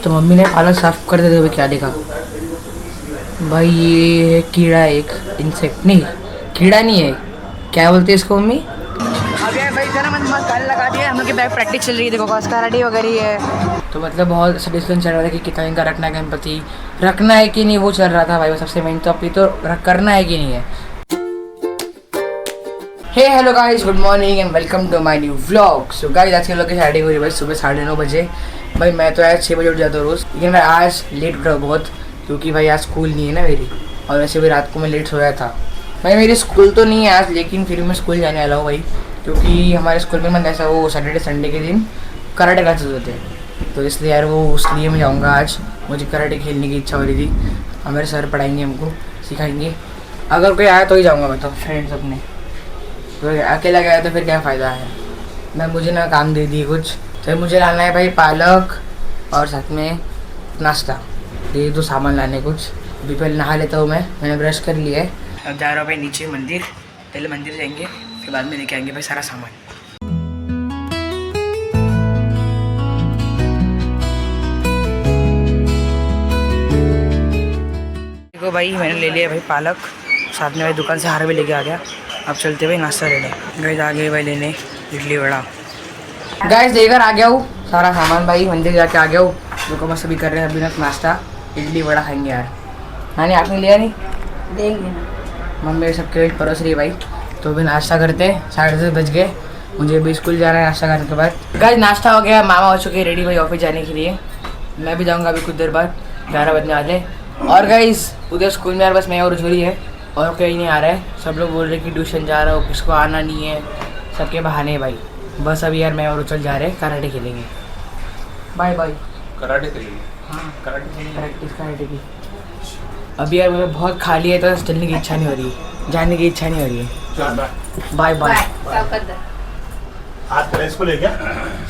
तो मम्मी ने पालक साफ कर देते हुए क्या देखा भाई, ये कीड़ा है, एक इंसेक्ट नहीं, कीड़ा नहीं है, क्या बोलते हैं इसको मम्मी? अब यार भाई ना मैंने मस्त गाड़ी लगा दिया, हम लोग की बैग प्रैक्टिस चल रही है, देखो बस कराटे वगैरह है। तो मतलब बहुत अच्छा डिस्कशन चल रहा था कि कितना इनका रखना है, गणपति रखना है कि नहीं, वो चल रहा था भाई। वो सबसे मेन तो अभी तो करना है कि नहीं है। Hey hello guys, good morning and welcome to my new vlog. So guys आज के लोग की स्टार्टिंग हो रही है भाई सुबह 9:30 बजे। भाई मैं तो आज 6 बजे उठ जाता हूँ रोज़, लेकिन मैं आज लेट उठा बहुत क्योंकि भाई आज स्कूल नहीं है ना मेरी, और वैसे भी रात को मैं लेट सोया था। भाई मेरी स्कूल तो नहीं है आज, लेकिन फिर मैं स्कूल जाने वाला हूँ भाई, क्योंकि हमारे स्कूल में मतलब ऐसा वो सैटरडे संडे के दिन कराटे क्लासेस होते हैं, तो इसलिए यार वो उसलिए मैं जाऊँगा आज। मुझे कराटे खेलने की इच्छा हो रही थी, हमारे सर पढ़ाएंगे, हमको सिखाएंगे। अगर कोई आया तो ही जाऊँगा मैं, तो फ्रेंड्स अपने, तो अकेला गया तो फिर क्या फ़ायदा है। मैं मुझे ना काम दे दी कुछ, तो मुझे लाना है भाई पालक और साथ में नाश्ता, ये तो सामान लाने कुछ। अभी पहले नहा लेता हूँ मैंने ब्रश कर लिया है। अब जा रहा हूँ भाई नीचे मंदिर, पहले मंदिर जाएंगे फिर बाद में लेके आएंगे भाई सारा सामान। देखो भाई मैंने ले लिया भाई पालक, साथ में भाई दुकान से हार भी लेके आ गया। अब चलते भाई नाश्ता लेने। गाइस आ गए भाई लेने इडली वड़ा। गाइस लेकर आ गया हूँ सारा सामान भाई, मंदिर जाके आ गया हूँ। लोग मस्त भी कर रहे हैं अभी तक नाश्ता, इडली वड़ा खाएंगे यार। हाँ नहीं आपने लिया नहीं? देंगे ना, मम्मी सबके परोस रही है भाई। तो अभी नाश्ता करते, 10:30 बज गए, मुझे भी स्कूल जाना है नाश्ता करने के बाद। गाइस नाश्ता हो गया, मामा हो चुके रेडी भाई ऑफिस जाने के लिए। मैं भी जाऊँगा अभी कुछ देर बाद, 11 बजने वाले। और गाइस उधर स्कूल में यार बस मैं और उज्ज्वली है, और कहीं नहीं आ रहा है। सब लोग बोल रहे कि ट्यूशन जा रहा हो, किसको आना नहीं है, सबके बहाने भाई। बस अभी यार मैं और उज्ज्वल जा रहे हैं, कराटे खेलेंगे। Bye bye. कराटे खेलेंगे? हाँ कराटे खेलेंगे, प्रैक्टिस कराटे की। अभी यार मुझे बहुत खाली है तो चलने की इच्छा नहीं हो रही, जाने की इच्छा नहीं हो रही है। Bye bye. स्कूल है क्या?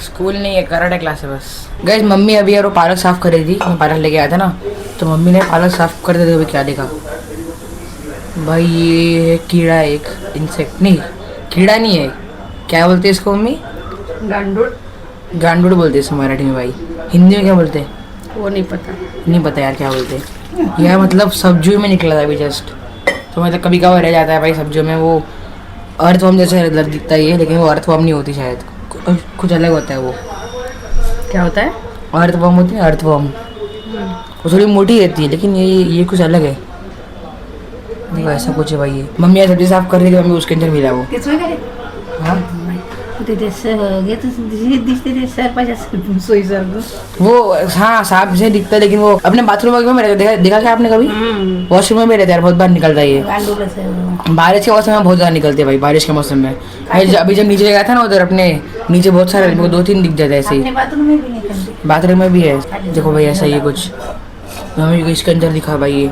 स्कूल नहीं है, कराटे क्लास है बस। गाइस मम्मी अभी यार वो पालक साफ़ कर रही थी, मैं पालक लेके आया था ना, तो मम्मी ने पालक साफ़ कर देते हुए क्या देखा भाई, ये कीड़ा है, एक इंसेक्ट नहीं, कीड़ा नहीं है, क्या बोलते हैं इसको मम्मी? गांडूड़। गांडूड़ बोलते हैं इसको मराठी में भाई, हिंदी में क्या बोलते हैं? वो नहीं पता। नहीं पता यार क्या बोलते हैं। यह मतलब सब्जियों में निकला था अभी जस्ट, तो मतलब कभी कभार रह जाता है भाई सब्जियों में। वो अर्थवर्म जैसे दिखता ही है, लेकिन वो अर्थवर्म नहीं होती शायद, कुछ अलग होता है। वो क्या होता है? अर्थवर्म होती है, अर्थवर्म। वो थोड़ी मोटी रहती है, लेकिन ये कुछ अलग है। देखो ऐसा कुछ है भाई। ये मम्मी सब्जी साफ कर रही थी, मम्मी उसके अंदर मिला वो। किसमें करे? हाँ वो हाँ सांप से दिखता है, लेकिन वो अपने बाथरूम में रहता है। देखा क्या आपने कभी? वॉशरूम में रहता है, बहुत बार निकलता है ये। बारिश के मौसम में बहुत ज़्यादा निकलते हैं भाई, बारिश के मौसम में। अभी जब नीचे गया था ना उधर अपने नीचे, बहुत सारे 2-3 दिख जाते हैं ऐसे ही। बाथरूम में भी है, देखो भाई ऐसा ही कुछ। मम्मी को इसके अंदर दिखा भाई ये।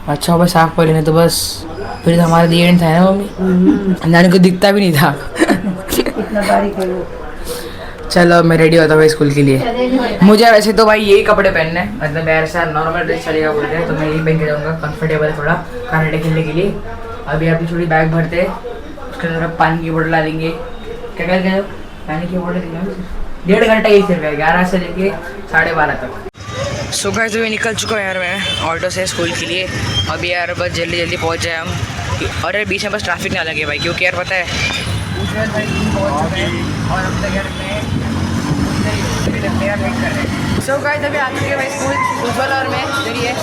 अच्छा भाई साफ कर लेने तो बस, फिर तो हमारा दी एंड था ना मम्मी, जाने को दिखता भी नहीं था। इतना बारीक है वो। चलो मैं रेडी होता हूँ स्कूल के लिए। मुझे वैसे तो भाई यही कपड़े पहनने हैं, मतलब ऐसा नॉर्मल ड्रेस चलेगा बोल रहे हैं, तो मैं यही पहन के जाऊँगा, कंफर्टेबल है थोड़ा कराटे खेलने के लिए। अभी अपनी थोड़ी बैग भरते हैं, उसके अंदर पानी की बोतल डालेंगे। क्या क्या क्या पानी की बोतल 1.5 घंटा ही सिर्फ है, 11 से लेके 12:30 तक। सुबह से भी निकल चुका हूँ यार मैं ऑटो से स्कूल के लिए। अभी यार बस जल्दी जल्दी पहुँच जाए हम, और यार बीच में बस ट्रैफिक ना लगे भाई, क्योंकि यार पता है भाई पहुँच चुके हैं और अब तक यार वेट कर रहे हैं। सो गाइस अभी आ चुके हैं भाई स्कूल, उज्ज्वल और मैं इधर है।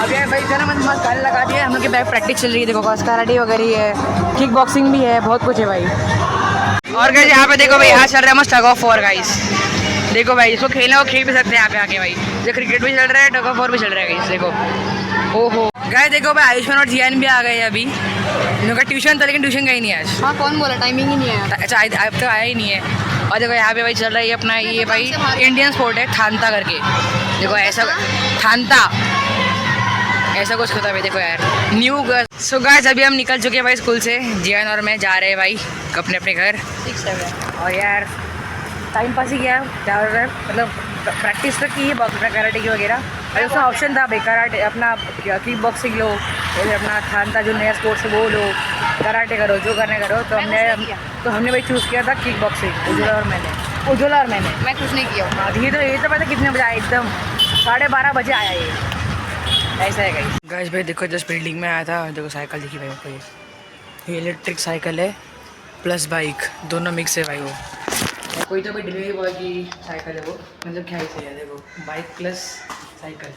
अब यार भाई ना मैंने मस्त गाड़ी लगा दिया, हम लोग की बैग प्रैक्टिस चल रही है, देखो बस कराटे वगैरह है, किक बॉक्सिंग भी है, बहुत कुछ है भाई। और गाइस यहाँ पे देखो भाई, यहाँ चल रहा है मस्त टग ऑफ वॉर गाइस। देखो भाई इसको खेलना हो खेल भी सकते हैं यहाँ पे आके भाई, जो क्रिकेट भी चल रहा है, टग ऑफ वॉर भी चल रहा है गाइस। देखो ओहो गाइस, देखो भाई आयुष्मान और जियान भी आ गए अभी। इनका ट्यूशन था लेकिन ट्यूशन का ही नहीं है आज। हाँ कौन बोला, टाइमिंग ही नहीं है। अच्छा अब तो आया ही नहीं है। और देखो यहाँ पे भाई चल रहा है अपना ये भाई इंडियन स्पोर्ट है थानता करके, देखो ऐसा थानता ऐसा कुछ होता है भाई, देखो यार न्यू गर्ल। सो गाइस अभी हम निकल चुके हैं भाई स्कूल से, जियान और मैं जा रहे हैं भाई अपने अपने घर। और यार टाइम पास ही किया, क्या हो रहा है, मतलब प्रैक्टिस तो की है कराटे की वगैरह। और उसका ऑप्शन था भाई कराटे, अपना किक बॉक्सिंग लो, और अपना थानता जो नया स्पोर्ट्स है वो लो, कराटे करो, जो करने करो। तो हमने भाई चूज़ किया था किक बॉक्सिंग, उज्ज्वला और मैंने। मैं कुछ नहीं किया। हाँ ये तो पता कितने बजे आए, एकदम 12:30 बजे आया ये, ऐसा है गाइस भाई। देखो जस्ट बिल्डिंग में आया था, देखो साइकिल दिखी भाई मेरे को, ये इलेक्ट्रिक साइकिल है प्लस बाइक, दोनों मिक्स है भाई। वो कोई तो भी डिलीवरी बॉय की साइकिल है वो, मतलब क्या ही सही है। देखो बाइक प्लस साइकिल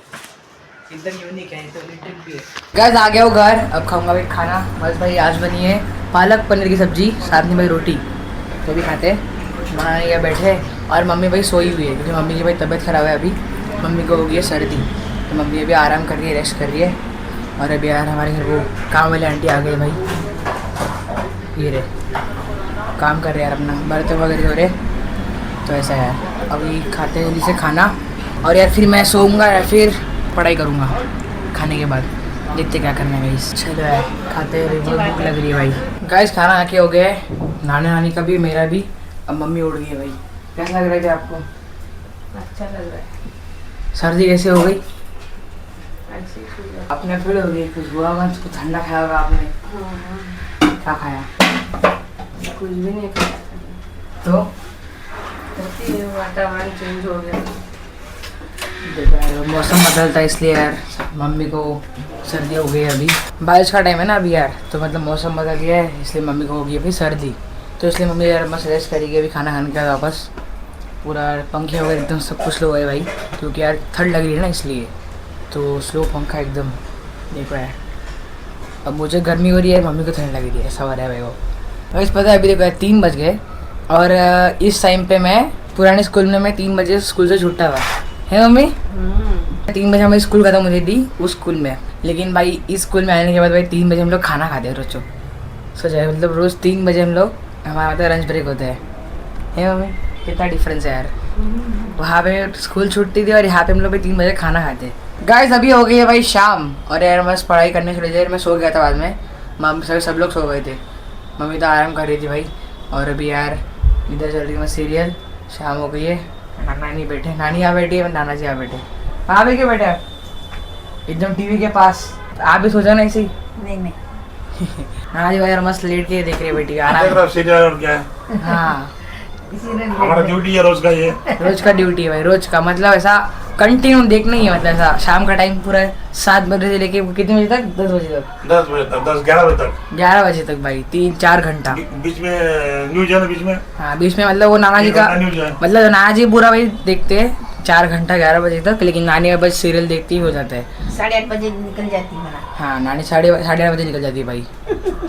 एकदम यूनिक है, तो इलेक्ट्रिक भी है। गाइस आ गया वो घर, अब खाऊंगा भाई खाना। बस भाई आज बनी है पालक पनीर की सब्जी, साथ में भाई रोटी, तो भी खाते हैं। बनाने के बैठे और मम्मी भाई सोई हुई है, क्योंकि मम्मी की भाई तबीयत ख़राब है अभी, मम्मी को हो गई है सर्दी, तो मम्मी अभी आराम कर रही है, रेस्ट कर रही है। और अभी यार हमारे घर वो काम वाले आंटी आ गए भाई, ये रहे काम कर रहे हैं यार, अपना बर्तन वगैरह हो रहे, तो ऐसा है। अभी खाते हैं जल्दी से खाना, और यार फिर मैं सोऊंगा या फिर पढ़ाई करूँगा खाने के बाद, देखते क्या करना है भाई। चलो यार खाते हैं, बहुत भूख लग रही है भाई। गाइस खाना आके हो गया है, नाना नानी का भी मेरा भी, अब मम्मी उड़ गई है भाई। कैसा लग रहा है आपको? अच्छा लग रहा है। सर्दी कैसे हो गई? ऐसे ही सो जाओ। अपने फील हो गई, कुछ हुआ होगा, कुछ ठंडा खाया होगा आपने? क्या खाया? कुछ भी नहीं खाया। तो वातावरण चेंज हो गया, देखो यार मौसम बदलता है, इसलिए यार मम्मी को सर्दी हो गई है। अभी बारिश का टाइम है ना अभी यार, तो मतलब मौसम बदल गया है, इसलिए मम्मी को हो गई है फिर सर्दी। तो इसलिए मम्मी यार मस्त रेस्ट करेगी अभी खाना खाने के बाद वापस। पूरा पंखे वगैरह एकदम सब कुछ स्लो है भाई, क्योंकि यार ठंड लग रही है ना, इसलिए तो स्लो पंखा एकदम। देखो यार अब मुझे गर्मी हो रही है, मम्मी को ठंड लग रही है, सवाल है भाई वो। बस पता है अभी देखो यार 3 बज गए, और इस टाइम पे मैं पुराने स्कूल में, मैं 3 बजे स्कूल से छूटा हुआ है मम्मी। 3 बजे हमारी स्कूल खत्म होती थी उस स्कूल में, लेकिन भाई इस स्कूल में आने के बाद भाई 3 बजे हम लोग खाना खाते हैं रोज़। सोचा मतलब रोज़ 3 बजे हम लोग, हमारा मतलब लंच ब्रेक होता है मम्मी? कितना डिफरेंस है यार, वहाँ पे स्कूल छूटती थी और यहाँ पे हम लोग भी 3 बजे खाना खाते। गाइस अभी हो गई है भाई शाम, और यार बस पढ़ाई करने थोड़ी देर मैं सो गया था बाद में, मम्मी सब लोग सो गए थे, मम्मी तो आराम कर रही थी भाई। और अभी यार इधर चल रही है सीरियल, शाम हो गई है, नानी बैठे, नानी यहाँ बैठी है, नाना जी यहाँ बैठे। कहाँ बैठे बैठे आप? एकदम टीवी के पास। आप भी सोचा ना ऐसे ही? नहीं नाना जी यार मस्त लेट के देख रहे बेटी आराम। सीरियल और क्या है? हाँ हमारा ड्यूटी है रोज का, ये रोज का ड्यूटी है भाई, रोज का, मतलब ऐसा कंटिन्यू देखना ही है, मतलब ऐसा शाम का टाइम पूरा 7 बजे से लेके कितने बजे तक? 10 बजे तक। 10 बजे तक, 11 बजे तक, 11 बजे तक भाई, 3-4 घंटा। बीच में न्यूज है ना, बीच में। हाँ बीच में, मतलब वो नाना जी का, न्यूज है, मतलब नाना जी पूरा भाई देखते हैं 4 घंटा 11 बजे तक, लेकिन नानी का बस सीरियल देखती ही हो जाता है। 8:30 बजे निकल जाती है। हाँ नानी 8:30 बजे निकल जाती है भाई,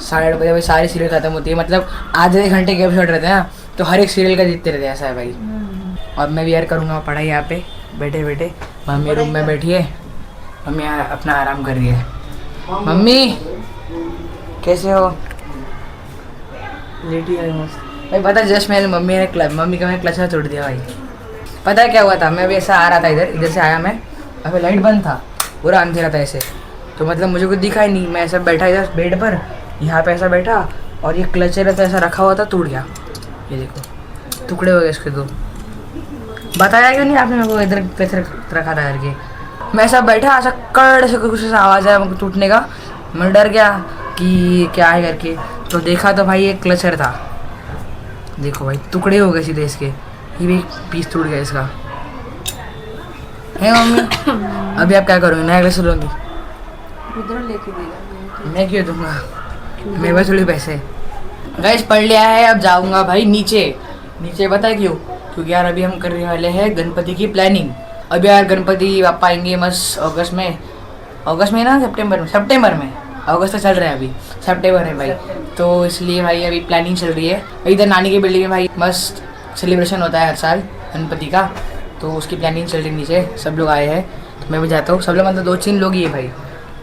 8:30 बजे भाई सारी सीरियल खत्म होती है, मतलब आधे घंटे के एपिसोड रहते हैं ना, तो हर एक सीरियल का देखते रहते हैं, ऐसा है भाई। और मैं भी यार करूँगा पढ़ाई यहाँ पे बैठे बैठे, मम्मी रूम में बैठी है, मम्मी यहाँ अपना आराम कर रही है। मम्मी कैसे हो? लेटी है मस्त भाई। पता जस्ट मैंने मम्मी का मैंने क्लच में तोड़ दिया भाई। पता है क्या हुआ था, मैं अभी ऐसा आ रहा था, इधर से आया मैं, अभी लाइट बंद था, पूरा अंधेरा था ऐसे, तो मतलब मुझे कुछ दिखा ही नहीं, मैं ऐसा बैठा इधर बेड पर, यहाँ पे ऐसा बैठा, और ये क्लचर तो ऐसा रखा हुआ था, टूट गया, ये देखो टुकड़े हो गए इसके दो। बताया क्यों नहीं आपने मेरे को इधर कैसे रखा था करके? मैं ऐसा बैठा, ऐसा कड़ से कुछ ऐसा आवाज़ आया मुझको टूटने का, मैं डर गया कि क्या है करके, तो देखा तो भाई एक क्लचर था, देखो भाई टुकड़े हो गए सीधे इसके, ये भी पीस टूट गया इसका। है मम्मी अभी आप क्या करोगे? नया क्लचर लोगी? उधर लेके देगा। मैं क्यों दूंगा, मेरे पास थोड़ी पैसे। गाइस पढ़ लिया है, अब जाऊंगा भाई नीचे पता है क्यों? क्योंकि यार अभी हम करने वाले हैं गणपति की प्लानिंग। अभी यार गणपति पापा आएंगे मस्त अगस्त में ना, सितंबर में, अगस्त तक चल रहा है, अभी सितंबर है भाई, तो इसलिए भाई अभी प्लानिंग चल रही है। इधर नानी की बिल्डिंग में भाई मस्त सेलिब्रेशन होता है हर साल गणपति का, तो उसकी प्लानिंग चल रही है, नीचे सब लोग आए हैं, तो मैं भी जाता हूँ। सब लोग मतलब 2-3 लोग ही है भाई,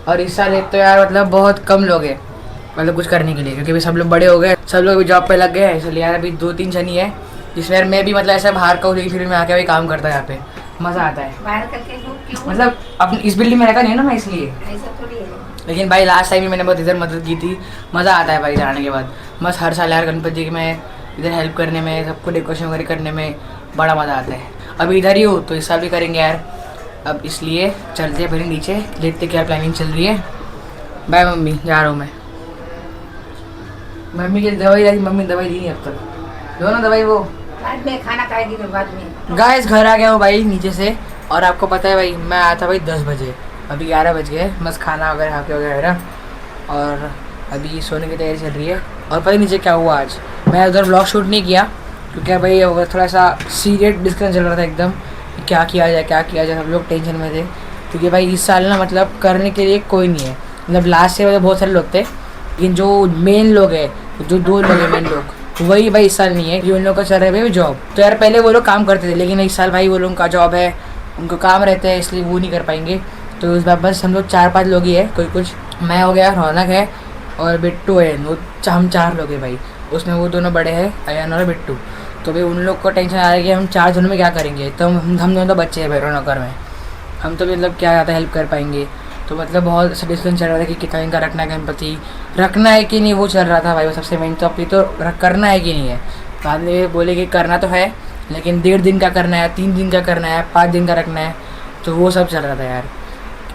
और इस साल एक तो यार मतलब बहुत कम लोग हैं मतलब कुछ करने के लिए, क्योंकि अभी सब लोग बड़े हो गए, सब लोग अभी जॉब पे लग गए हैं, इसलिए यार अभी 2-3 जन ही है, जिसमें यार मैं भी मतलब ऐसा बाहर का हूँ, लेकिन फिर मैं आके भी काम करता है यहाँ पे, मज़ा आता है। बाहर करके क्यों? मतलब अपनी इस बिल्डिंग में रहता नहीं है ना मैं, इसलिए। ऐसा थोड़ी है। लेकिन भाई लास्ट टाइम भी मैंने बहुत इधर मदद की थी, मज़ा आता है भाई इधर आने के बाद। बस हर साल यार गणपति में इधर हेल्प करने में, सबको डेकोरेशन वगैरह करने में बड़ा मज़ा आता है। अभी इधर ही हो तो इस साल भी करेंगे यार, अब इसलिए चलते हैं पहले नीचे, देखते क्या प्लानिंग चल रही है। बाय मम्मी, जा रहा हूँ मैं। मम्मी की दवाई लाई, मम्मी दवाई दी नहीं अब तक, दो ना दवाई वो बाद में खाना खाएगी तो बाद में। गाइस घर आ गया हूँ भाई नीचे से, और आपको पता है भाई मैं आया था भाई 10 बजे, अभी 11 बज गए, बस खाना वगैरह खा के वगैरह, और अभी सोने की तैयारी चल रही है। और पता नीचे क्या हुआ आज, मैं उधर ब्लॉग शूट नहीं किया क्योंकि भाई वो थोड़ा सा सीरियस डिस्कशन चल रहा था एकदम, क्या किया जाए, सब लोग टेंशन में थे क्योंकि भाई इस साल ना मतलब करने के लिए कोई नहीं है, मतलब लास्ट ईयर में बहुत सारे लोग थे लेकिन जो मेन लोग हैं, जो 2 लोग हैं मेन लोग, वही भाई इस साल नहीं है, कि उन लोगों का चल रहा है भाई जॉब। तो यार पहले वो लोग काम करते थे लेकिन इस साल भाई वो लोगों का जॉब है, उनको काम रहते हैं इसलिए वो नहीं कर पाएंगे। तो इस बार बस हम लोग 4-5 लोग ही है, कोई कुछ, मैं हो गया, रौनक है और बिट्टू है, वो हम 4 लोग हैं भाई, उसमें वो दोनों बड़े हैं अयान और बिट्टू। तो भाई उन लोग को टेंशन आ रहा है कि हम 4 जनों में क्या करेंगे, तो हम दोनों तो बच्चे हैं भाई रौनकर में, हम तो मतलब क्या ज़्यादा हेल्प कर पाएंगे। तो मतलब बहुत सा डिस्कशन चल रहा था कि कितना इनका रखना है, गणपति रखना है कि नहीं, वो चल रहा था भाई, वो सबसे मेन टॉपिक तो करना है कि नहीं है। बाद में बोले कि करना तो है लेकिन 1.5 दिन का करना है, 3 दिन का करना है, 5 दिन का रखना है, तो वो सब चल रहा था यार,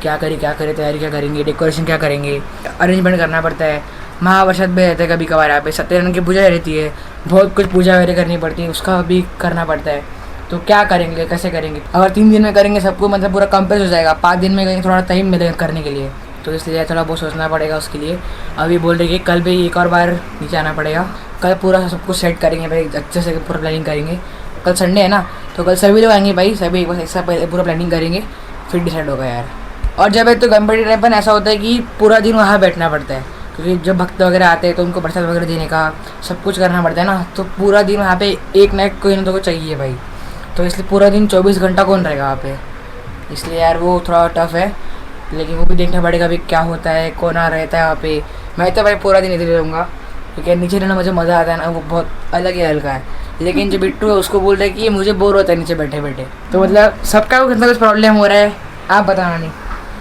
क्या करे तैयारी क्या करेंगे, डेकोरेशन क्या करेंगे, अरेंजमेंट करना पड़ता है, महावरसाद भी रहता है कभी कभार, यहाँ पे सत्यनारायण की पूजा रहती है, बहुत कुछ पूजा वगैरह करनी पड़ती है, उसका भी करना पड़ता है। तो क्या करेंगे, कैसे करेंगे, अगर 3 दिन में करेंगे सबको मतलब पूरा कंप्लीट हो जाएगा, 5 दिन में करेंगे थोड़ा टाइम मिलेगा करने के लिए, तो इसलिए थोड़ा बहुत सोचना पड़ेगा उसके लिए। अभी बोल रही कि कल भी एक और बार नीचे आना पड़ेगा, कल पूरा सब कुछ सेट करेंगे भाई, अच्छे से पूरा प्लानिंग करेंगे। कल संडे है ना, तो कल सभी लोग आएंगे भाई, सभी एक बार एक साथ पूरा प्लानिंग करेंगे, फिर डिसाइड होगा यार। और जब एक तो गणपति टाइम पर ऐसा होता है कि पूरा दिन वहाँ बैठना पड़ता है, क्योंकि जब भक्त वगैरह आते हैं तो उनको प्रसाद वगैरह देने का सब कुछ करना पड़ता है ना, तो पूरा दिन वहाँ पे एक ना एक कोई ना तो चाहिए भाई, तो इसलिए पूरा दिन 24 घंटा कौन रहेगा वहाँ पे, इसलिए यार वो थोड़ा टफ है, लेकिन वो भी देखना पड़ेगा अभी क्या होता है, कौन आ रहता है वहाँ पे। मैं तो भाई पूरा दिन इधर रहूँगा क्योंकि नीचे रहना मुझे मज़ा आता है ना, वो बहुत अलग ही हल्का है। लेकिन जो बिट्टू है उसको बोल रहे हैं कि मुझे बोर होता है नीचे बैठे बैठे, तो मतलब सबका कितना कुछ प्रॉब्लम हो रहा है, आप बताना नहीं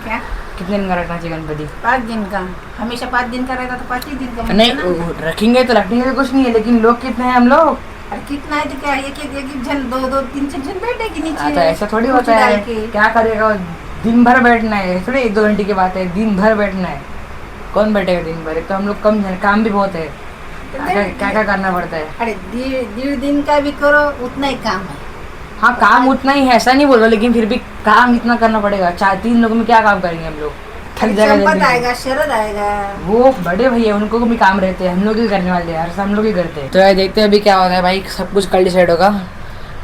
क्या कितने दिन का रखना चाहिए गणपति? 5 दिन का, हमेशा 5 दिन का रहता तो 5 ही दिन का नहीं मिलता ना। वो रखेंगे तो रखने का कुछ नहीं है, लेकिन लोग कितने हैं हम लोग, अरे कितना है तो क्या, एक जन 2-2 3 जन बैठेगी नीचे, तो ऐसा थोड़ी होता डाल है, के। क्या करेगा, दिन भर बैठना है, थोड़ी 1-2 घंटे की बात है, दिन भर बैठना है, कौन बैठेगा दिन भर, एक तो हम लोग कम हैं, काम भी बहुत है, क्या क्या करना पड़ता है। अरे 1.5 दिन का भी करो उतना ही काम है। हाँ काम उतना ही है, ऐसा नहीं बोल रहा, लेकिन फिर भी काम इतना करना पड़ेगा, 4-3 लोगों में क्या काम करेंगे हम लोग, थक जाएगा संपत जल्दी। आएगा, शरद आएगा, वो बड़े भैया उनको भी काम रहते हैं, हम लोग ही करने वाले हैं, हम लोग ही करते हैं। तो यार देखते हैं अभी क्या होता है भाई, सब कुछ कल डिसाइड होगा।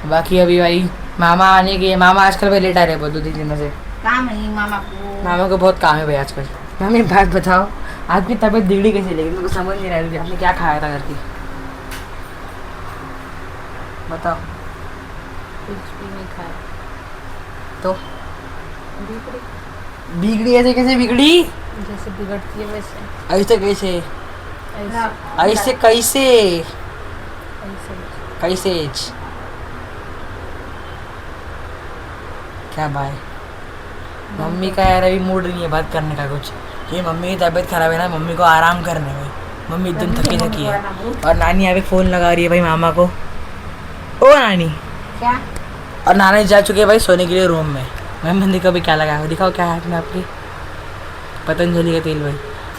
बाकी अभी भाई मामा आने के, मामा आजकल भाई लेट आ रहे हैं बहुत 2-3 दिनों से, काम है मामा को बहुत काम है भाई आजकल। मामी एक बात बताओ, आपकी तबीयत बिगड़ी कैसे, लेकिन मुझे समझ नहीं रहा है आपने क्या खाया था घर की, बताओ। कुछ भी नहीं खाया तो बिगड़ी ऐसे कैसे बिगड़ी, जैसे बिगड़ती है वैसे ऐसे कैसे, ऐसे कैसे कैसे क्या भाई, मम्मी का यार अभी मूड नहीं है बात करने का कुछ, ये मम्मी की तबीयत खराब है ना, मम्मी को आराम करने में, मम्मी एकदम थकी थकी है। और नानी यहाँ पे फ़ोन लगा रही है भाई मामा को, ओ नानी क्या, और नानी जा चुके हैं भाई सोने के लिए रूम में। मैं मंदिर को भी क्या लगाया, दिखाओ क्या हाथ में आपकी, पतंजलि का तेल भाई,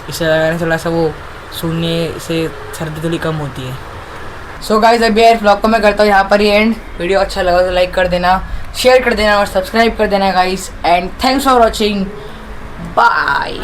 इसे लगाने से थोड़ा सा वो सूंघने से सर्दी थोड़ी कम होती है। सो गाइस अभी यार ब्लॉग को मैं करता हूँ यहाँ पर ही एंड। वीडियो अच्छा लगा तो लाइक कर देना, शेयर कर देना और सब्सक्राइब कर देना guys, and thanks for watching, bye.